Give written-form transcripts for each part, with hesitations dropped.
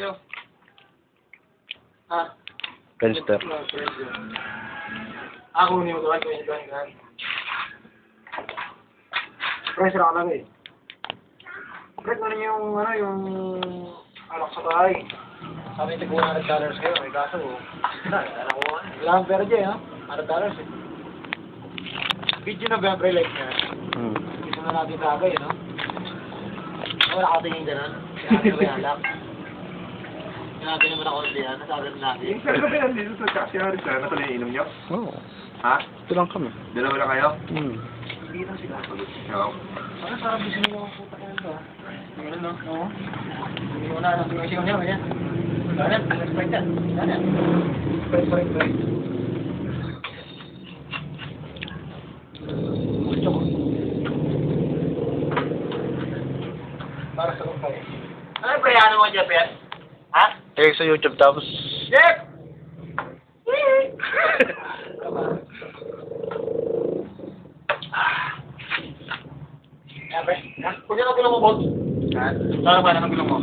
kilo. Ha? Penster. Ako niyo doon, kunin. Pressure ako lang eh. Brett, ano yung, alak sa bahay. Sabi ito $100 kayo, may kaso. Wala akong pera dyan, ha? $100 eh. Video November like na. Gusto na natin tagay, no? Wala ka tingin gano'n. Sinabi ko yung alak. Sinabi naman ako diyan, nasabi na natin. Yung saan ka ba yan dito sa taxi na restaurant? Ito lang yung inom nyo? Oo. Ha? Ito lang kami. Dalawa lang kayo? Hindi lang sila. Oo. Ano, sarap gusto nyo yung puta ka nito, ha? Ganun, no? Oo. Hindi mo na alam kung yung niya, ganyan. Ganyan, respect yan. Ganyan. Respect. Gusto ko. Para sa kumpay. Ano yung preyano mo, Jeff, yan? Ha? Eh, sa YouTube tapos... Jeff! Kung yan ang gulong mo, boss. Ano ba ang gulong mo?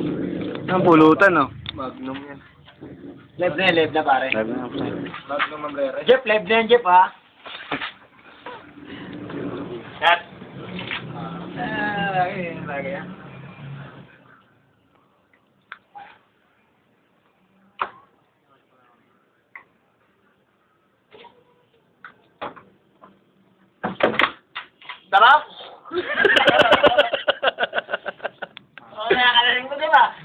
Ang pulutan, no? Magnum yan. Live na pare. Sabi na po. Magnum Mambrera. Jeff, live na yan, Jeff, ha? Cut. Lagi yan. Sarap! Nakakalaring mo, di ba?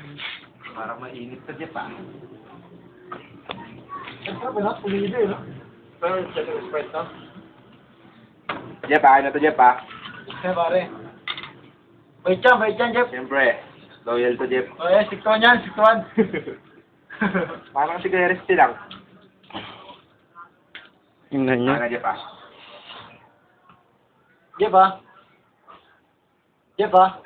Parang mainit sa Jeff, ah. Ang sarap, no? Pulido, no? Pero, check yung Sprite, no? Jeff, ano to Jeff, ah? Kaya, pare. Bait yan, Jeff. Siyempre, loyal to Jeff. O, yan, siktuan yan, siktuan. Parang sigarettes lang. Tingnan niya. Ano Jeff, ah? Jeff, ha? Jeff, ha?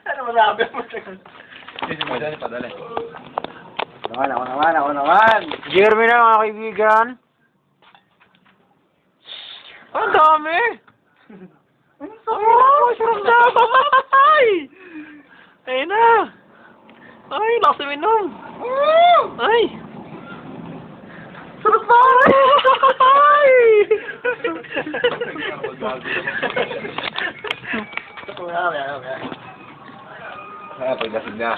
Ano masabi mo? Sige mo dyan, padali. Ako naman. Jeremy na, mga kaibigan. Ang dami! Oh, sarap na! Ay! Ayun na! Ay, nakasiminom! Ay! Sarap na! Ay! Pagdating na.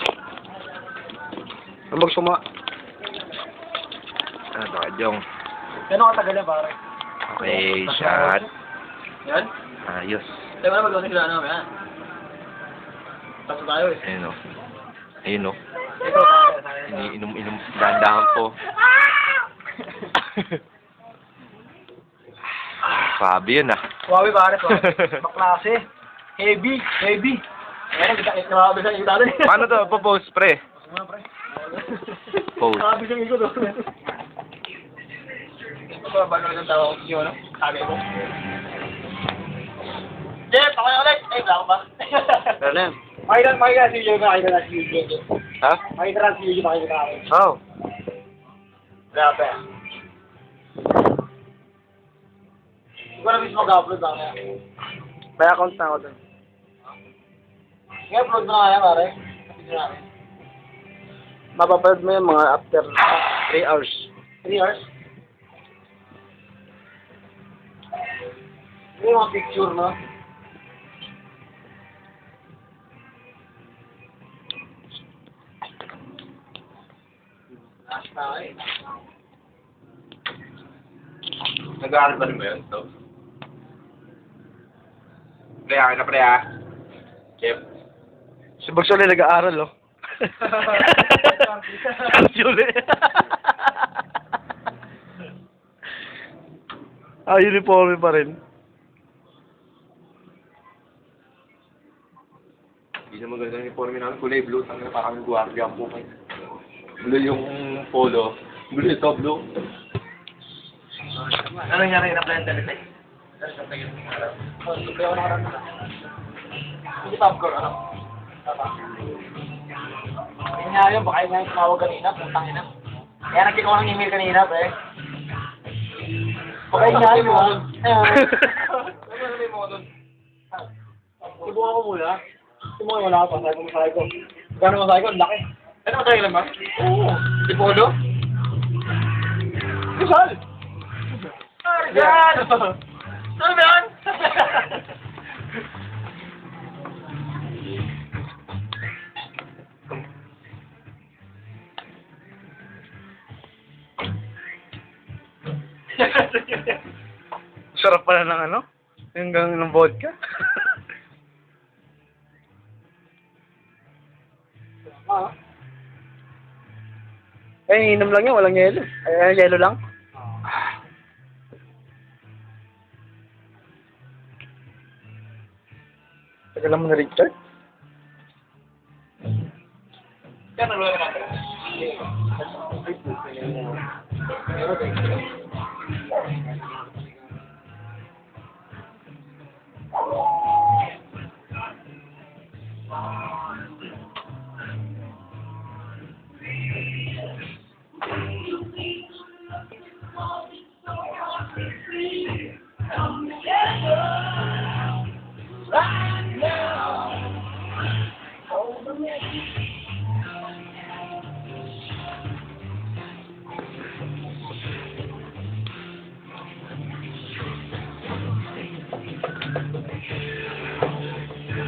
Ang magsuma. Ano ka, Jong? Gano'n katagal na, pare? Okay, shot. Yan? Ayos. Tayo mo na mag-usap sila, ano, yan? Tapos tayo, eh. Ayun o. Ayun o. Ito, pare. Iniinom, dahan-dahan po. Sabi yun ah. Huawei, pare, Baklase. Heavy. Ayan, grabe sa iyo dati. Paano to? Pa-post, pre? Ano, pre? Post. Grabe sa iyo doon. Ito ba naman ang tawag ko, no? Sabi ko. Jeff, ako na ulit. Ay, wala ko ba? Pero na. Makikita si Yuyo na, si Yuyo. Ha? Makikita si Yuyo, makikita ako. Oh. Grabe. Hindi ko na mismo mag-upload lang yan. May account na ako dun. I-upload na nga yan, pare. Video namin. Mapapanood mo yung mga after 3 hours. 3 hours? Ito yung mga picture, no? Last na eh. Nag-aaral ba rin ba yun? So? Pre, akin na pre ah. Jeff. Si Bagsole nag-aaral, oh. Bagsole. Uniforme pa rin. Hindi naman ganda yung uniforme namin. Kulay blue. Tangina pa kami guardia ang bukay. Blue yung polo. Blue ito, blue. Ano nangyari na plan talaga? Hindi top score, ano? Yun nga yun, baka yun nga yung tumawag kanina, putang ina. Kaya nagkita ko ng email kanina, pre. Baka yun nga yun, Subukan ko muna. Subukan wala ka pa, sabi ko. Gano'n masahe ko? Ang laki. Ano ka tayo lang ba? Oo. Si Polo? Rizal! Rizal! Ano ba yan? Sarap pala ng ano? Yung gang ng vodka. Ah. Eh, inom lang yan, walang yelo. Ay, yelo lang. Tagal mo na Richard. Yan ang lolo natin. Right now,